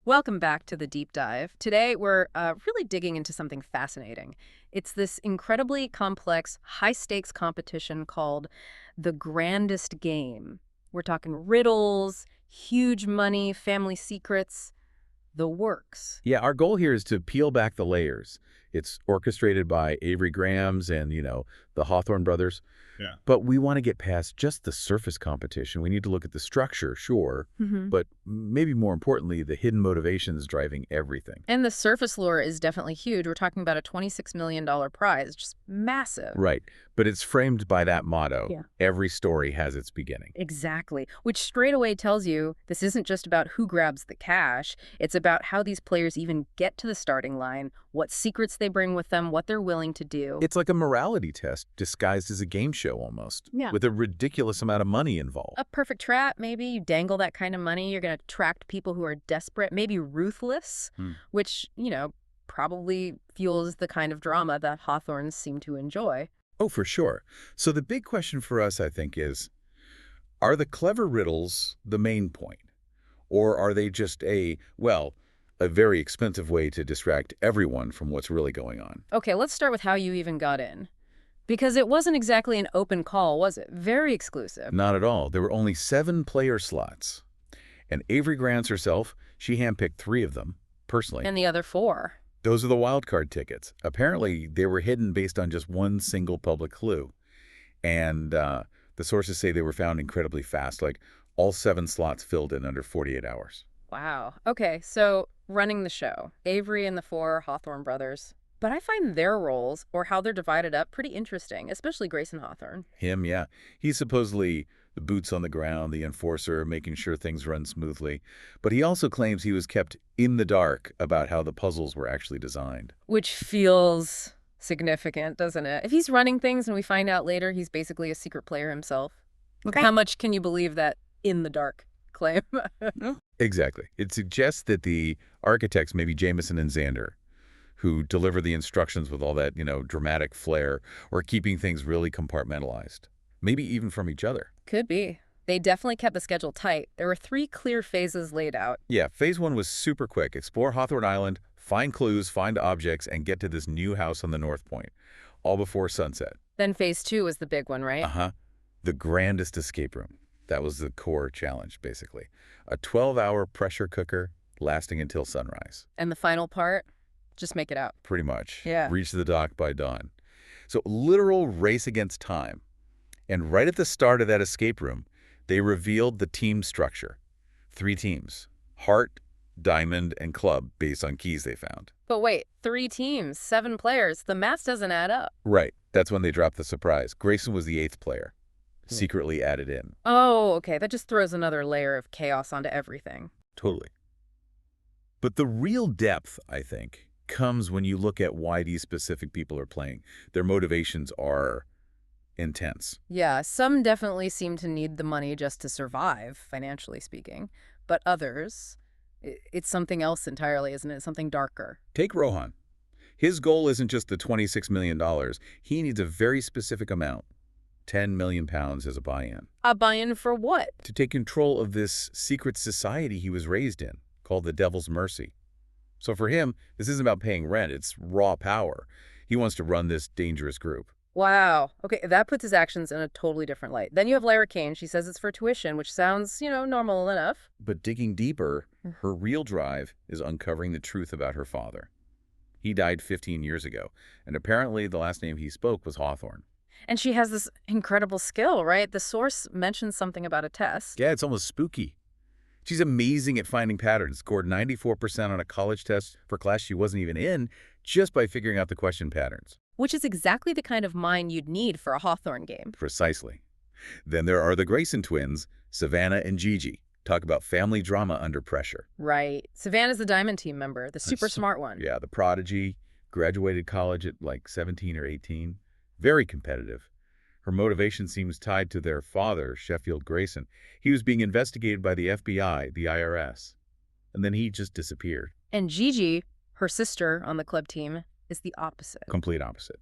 Welcome back to the deep dive. Today, we're really digging into something fascinating. It's this incredibly complex, high-stakes competition called the Grandest Game. We're talking riddles, huge money, family secrets, the works. Yeah, our goal here is to peel back the layers. It's orchestrated by Avery Grahams and, the Hawthorne brothers. Yeah. But we want to get past just the surface competition. We need to look at the structure, sure, but maybe more importantly, the hidden motivations driving everything. And the surface lure is definitely huge. We're talking about a $26 million prize, just massive. Right. But it's framed by that motto. Yeah. Every story has its beginning. Exactly, which straight away tells you this isn't just about who grabs the cash. It's about how these players even get to the starting line, what secrets they bring with them, what they're willing to do. It's like a morality test disguised as a game show almost, Yeah. with a ridiculous amount of money involved. A perfect trap, maybe. You dangle that kind of money. You're going to attract people who are desperate, maybe ruthless, which, probably fuels the kind of drama that Hawthorns seem to enjoy. Oh, for sure. So the big question for us, I think, is, are the clever riddles the main point? Or are they just a very expensive way to distract everyone from what's really going on? Okay, let's start with how you even got in. Because it wasn't exactly an open call, was it? Very exclusive. Not at all. There were only 7 player slots. And Avery Grants herself, she handpicked 3 of them, personally. And the other 4. Those are the wildcard tickets. Apparently, they were hidden based on just one single public clue. And the sources say they were found incredibly fast, like all 7 slots filled in under 48 hours. Wow. Okay, so running the show. Avery and the 4 Hawthorne brothers. But I find their roles, or how they're divided up, pretty interesting, especially Grayson Hawthorne. Him, yeah. He's supposedly the boots on the ground, the enforcer, making sure things run smoothly. But he also claims he was kept in the dark about how the puzzles were actually designed. Which feels significant, doesn't it? If he's running things and we find out later he's basically a secret player himself, how much can you believe that in the dark claim? Exactly. It suggests that the architects, maybe Jameson and Xander, who deliver the instructions with all that, dramatic flair, or keeping things really compartmentalized. Maybe even from each other. Could be. They definitely kept the schedule tight. There were 3 clear phases laid out. Yeah, phase 1 was super quick. Explore Hawthorne Island, find clues, find objects, and get to this new house on the North Point, all before sunset. Then phase 2 was the big one, right? Uh-huh. The grandest escape room. That was the core challenge, basically. A 12-hour pressure cooker lasting until sunrise. And the final part? Just make it out. Pretty much. Yeah. Reach the dock by dawn. So literal race against time. And right at the start of that escape room, they revealed the team structure. 3 teams. Heart, Diamond, and Club, based on keys they found. But wait, 3 teams, 7 players. The math doesn't add up. Right. That's when they dropped the surprise. Grayson was the 8th player, secretly added in. Oh, okay. That just throws another layer of chaos onto everything. Totally. But the real depth, I think, comes when you look at why these specific people are playing. Their motivations are intense. Yeah, some definitely seem to need the money just to survive, financially speaking. But others, it's something else entirely, isn't it? Something darker. Take Rohan. His goal isn't just the $26 million. He needs a very specific amount, 10 million pounds as a buy-in. A buy-in for what? To take control of this secret society he was raised in, called the Devil's Mercy. So for him, this isn't about paying rent, it's raw power. He wants to run this dangerous group. Wow. Okay, that puts his actions in a totally different light. Then you have Lara Kane. She says it's for tuition, which sounds, normal enough. But digging deeper, her real drive is uncovering the truth about her father. He died 15 years ago, and apparently the last name he spoke was Hawthorne. And she has this incredible skill, right? The source mentions something about a test. Yeah, it's almost spooky. She's amazing at finding patterns, scored 94% on a college test for a class she wasn't even in, just by figuring out the question patterns. Which is exactly the kind of mind you'd need for a Hawthorne game. Precisely. Then there are the Grayson twins, Savannah and Gigi. Talk about family drama under pressure. Right. Savannah's the Diamond Team member, the super smart one. Yeah, the prodigy, graduated college at like 17 or 18. Very competitive. Her motivation seems tied to their father, Sheffield Grayson. He was being investigated by the FBI, the IRS. And then he just disappeared. And Gigi, her sister on the club team, is the opposite. Complete opposite.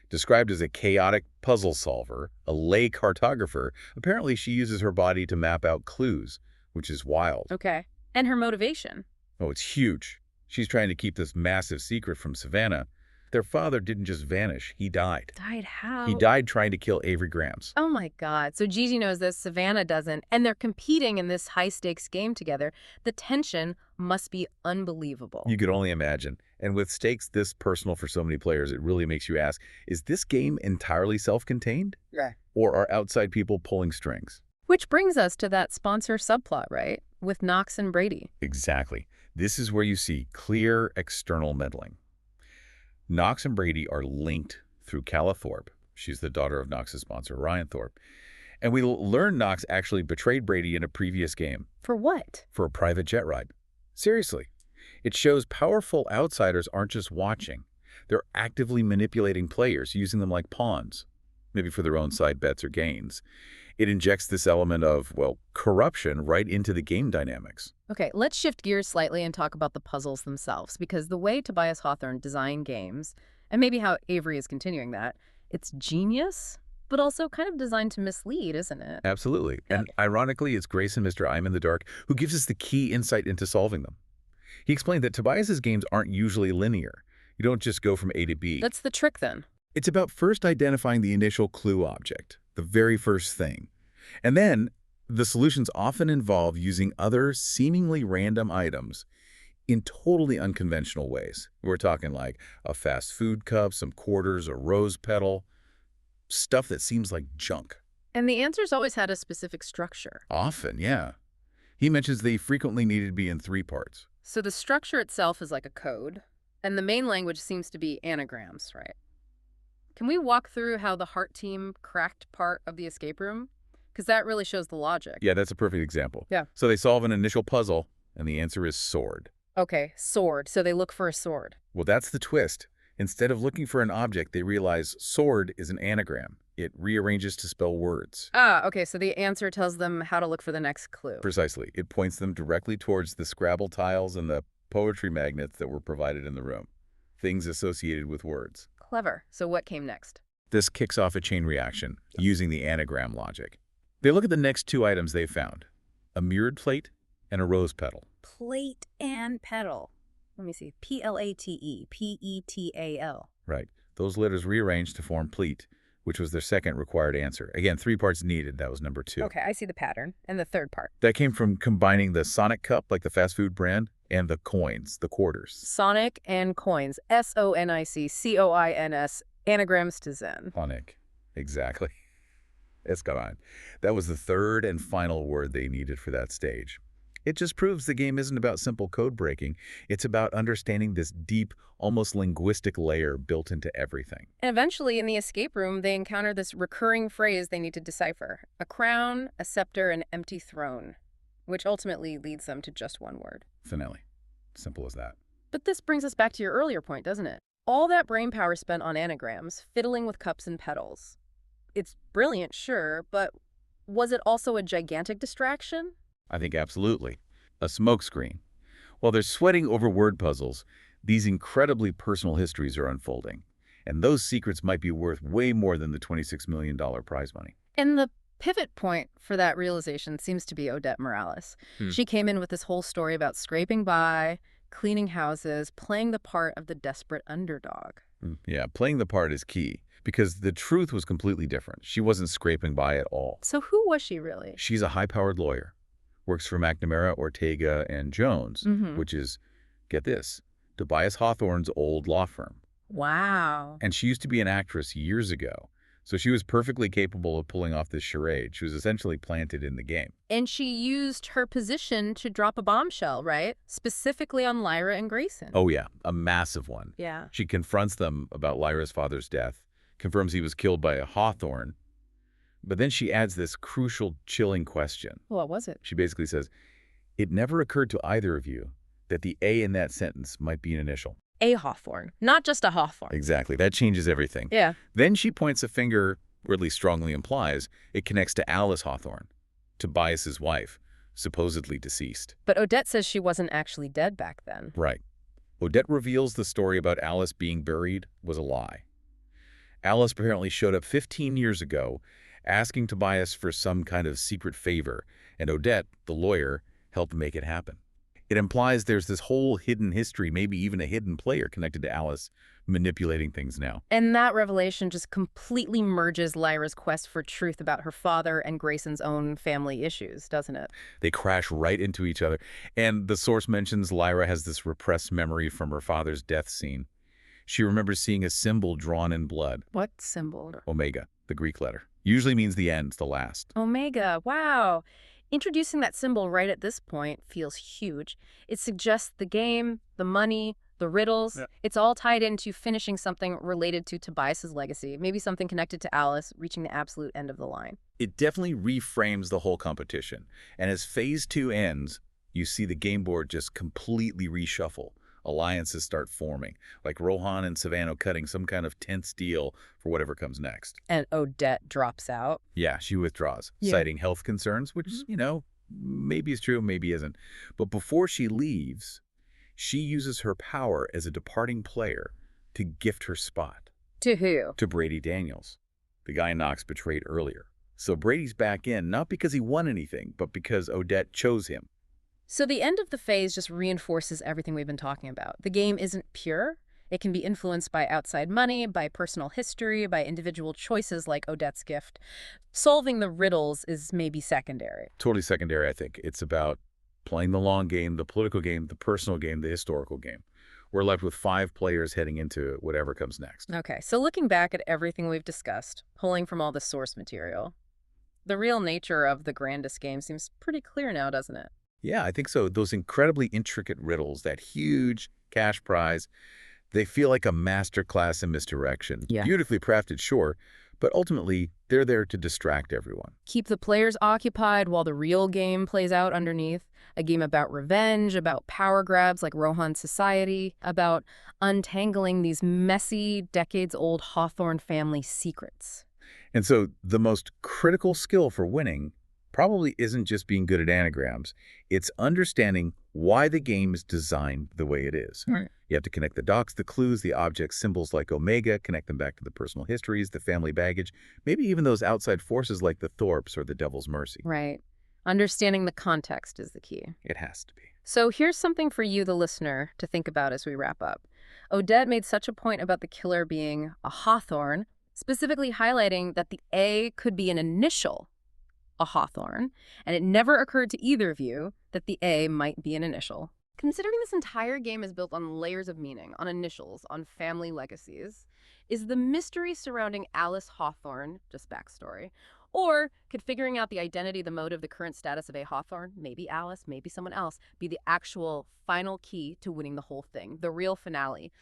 Described as a chaotic puzzle solver, a lay cartographer, apparently she uses her body to map out clues, which is wild. Okay. And her motivation? Oh, it's huge. She's trying to keep this massive secret from Savannah. Their father didn't just vanish, he died. Died He how? died trying to kill Avery Grams. Oh my God. So Gigi knows this, Savannah doesn't, and they're competing in this high-stakes game together. The tension must be unbelievable. You could only imagine. And with stakes this personal for so many players, it really makes you ask, is this game entirely self-contained? Yeah. Or are outside people pulling strings? Which brings us to that sponsor subplot, right? With Knox and Brady. Exactly. This is where you see clear external meddling. Knox and Brady are linked through Calla Thorpe. She's the daughter of Knox's sponsor, Ryan Thorpe. And we learn Knox actually betrayed Brady in a previous game. For what? For a private jet ride. Seriously. It shows powerful outsiders aren't just watching. They're actively manipulating players, using them like pawns, maybe for their own side bets or gains. It injects this element of, well, corruption right into the game dynamics. Okay, let's shift gears slightly and talk about the puzzles themselves, because the way Tobias Hawthorne designed games, and maybe how Avery is continuing that, it's genius, but also kind of designed to mislead, isn't it? Absolutely. And ironically, it's Grayson, Mr. I'm in the Dark, who gives us the key insight into solving them. He explained that Tobias's games aren't usually linear. You don't just go from A to B. That's the trick, then. It's about first identifying the initial clue object, the very first thing. And then the solutions often involve using other seemingly random items in totally unconventional ways. We're talking like a fast food cup, some quarters, a rose petal, stuff that seems like junk. And the answers always had a specific structure. Often, yeah. He mentions they frequently needed to be in 3 parts. So the structure itself is like a code, and the main language seems to be anagrams, right? Can we walk through how the Heart team cracked part of the escape room? Because that really shows the logic. Yeah, that's a perfect example. Yeah. So they solve an initial puzzle, and the answer is sword. Okay, sword. So they look for a sword. Well, that's the twist. Instead of looking for an object, they realize sword is an anagram. It rearranges to spell words. Ah, okay, so the answer tells them how to look for the next clue. Precisely. It points them directly towards the Scrabble tiles and the poetry magnets that were provided in the room. Things associated with words. Clever. So what came next? This kicks off a chain reaction using the anagram logic. They look at the next 2 items they found, a mirrored plate and a rose petal. Plate and petal. Let me see. P-L-A-T-E. P-E-T-A-L. Right. Those letters rearranged to form pleat, which was their second required answer. Again, 3 parts needed. That was number 2. Okay, I see the pattern. And the third part. That came from combining the Sonic cup, like the fast food brand, and the coins, the quarters. Sonic and coins. S-O-N-I-C-C-O-I-N-S. Anagrams to Zen. Sonic. Exactly. It's gone. That was the third and final word they needed for that stage. It just proves the game isn't about simple code breaking. It's about understanding this deep, almost linguistic layer built into everything. And eventually, in the escape room, they encounter this recurring phrase they need to decipher. A crown, a scepter, an empty throne, which ultimately leads them to just one word. Finale. Simple as that. But this brings us back to your earlier point, doesn't it? All that brain power spent on anagrams, fiddling with cups and petals. It's brilliant, sure, but was it also a gigantic distraction? I think absolutely. A smokescreen. While they're sweating over word puzzles, these incredibly personal histories are unfolding. And those secrets might be worth way more than the $26 million prize money. And the pivot point for that realization seems to be Odette Morales. She came in with this whole story about scraping by, cleaning houses, playing the part of the desperate underdog. Yeah, playing the part is key. Because the truth was completely different. She wasn't scraping by at all. So who was she really? She's a high-powered lawyer. Works for McNamara, Ortega, and Jones, which is, get this, Tobias Hawthorne's old law firm. Wow. And she used to be an actress years ago. So she was perfectly capable of pulling off this charade. She was essentially planted in the game. And she used her position to drop a bombshell, right? Specifically on Lyra and Grayson. Oh yeah, a massive one. Yeah. She confronts them about Lyra's father's death, confirms he was killed by a Hawthorne, but then she adds this crucial, chilling question. What was it? She basically says, it never occurred to either of you that the A in that sentence might be an initial. A Hawthorne, not just a Hawthorne. Exactly. That changes everything. Yeah. Then she points a finger, or at least strongly implies, it connects to Alice Hawthorne, Tobias's wife, supposedly deceased. But Odette says she wasn't actually dead back then. Right. Odette reveals the story about Alice being buried was a lie. Alice apparently showed up 15 years ago, asking Tobias for some kind of secret favor, and Odette, the lawyer, helped make it happen. It implies there's this whole hidden history, maybe even a hidden player connected to Alice manipulating things now. And that revelation just completely merges Lyra's quest for truth about her father and Grayson's own family issues, doesn't it? They crash right into each other. And the source mentions Lyra has this repressed memory from her father's death scene. She remembers seeing a symbol drawn in blood. What symbol? Omega, the Greek letter. Usually means the end, the last. Omega, wow. Introducing that symbol right at this point feels huge. It suggests the game, the money, the riddles. Yeah. It's all tied into finishing something related to Tobias's legacy, maybe something connected to Alice reaching the absolute end of the line. It definitely reframes the whole competition. And as Phase 2 ends, you see the game board just completely reshuffle. Alliances start forming, like Rohan and Savannah cutting some kind of tense deal for whatever comes next. And Odette drops out. Yeah, she withdraws, citing health concerns, which, maybe is true, maybe isn't. But before she leaves, she uses her power as a departing player to gift her spot. To who? To Brady Daniels, the guy Knox betrayed earlier. So Brady's back in, not because he won anything, but because Odette chose him. So the end of the phase just reinforces everything we've been talking about. The game isn't pure. It can be influenced by outside money, by personal history, by individual choices like Odette's gift. Solving the riddles is maybe secondary. Totally secondary, I think. It's about playing the long game, the political game, the personal game, the historical game. We're left with 5 players heading into whatever comes next. Okay, so looking back at everything we've discussed, pulling from all the source material, the real nature of the Grandest Game seems pretty clear now, doesn't it? Yeah, I think so. Those incredibly intricate riddles, that huge cash prize, they feel like a masterclass in misdirection. Yeah. Beautifully crafted, sure, but ultimately, they're there to distract everyone. Keep the players occupied while the real game plays out underneath. A game about revenge, about power grabs like Rohan's society, about untangling these messy, decades-old Hawthorne family secrets. And so the most critical skill for winning probably isn't just being good at anagrams. It's understanding why the game is designed the way it is. Right. You have to connect the dots, the clues, the objects, symbols like Omega, connect them back to the personal histories, the family baggage, maybe even those outside forces like the Thorpes or the Devil's Mercy. Right. Understanding the context is the key. It has to be. So here's something for you, the listener, to think about as we wrap up. Odette made such a point about the killer being a Hawthorne, specifically highlighting that the A could be an initial, a Hawthorne, and it never occurred to either of you that the A might be an initial. Considering this entire game is built on layers of meaning, on initials, on family legacies, is the mystery surrounding Alice Hawthorne just backstory? Or could figuring out the identity, the motive, the current status of A. Hawthorne, maybe Alice, maybe someone else, be the actual final key to winning the whole thing, the real finale?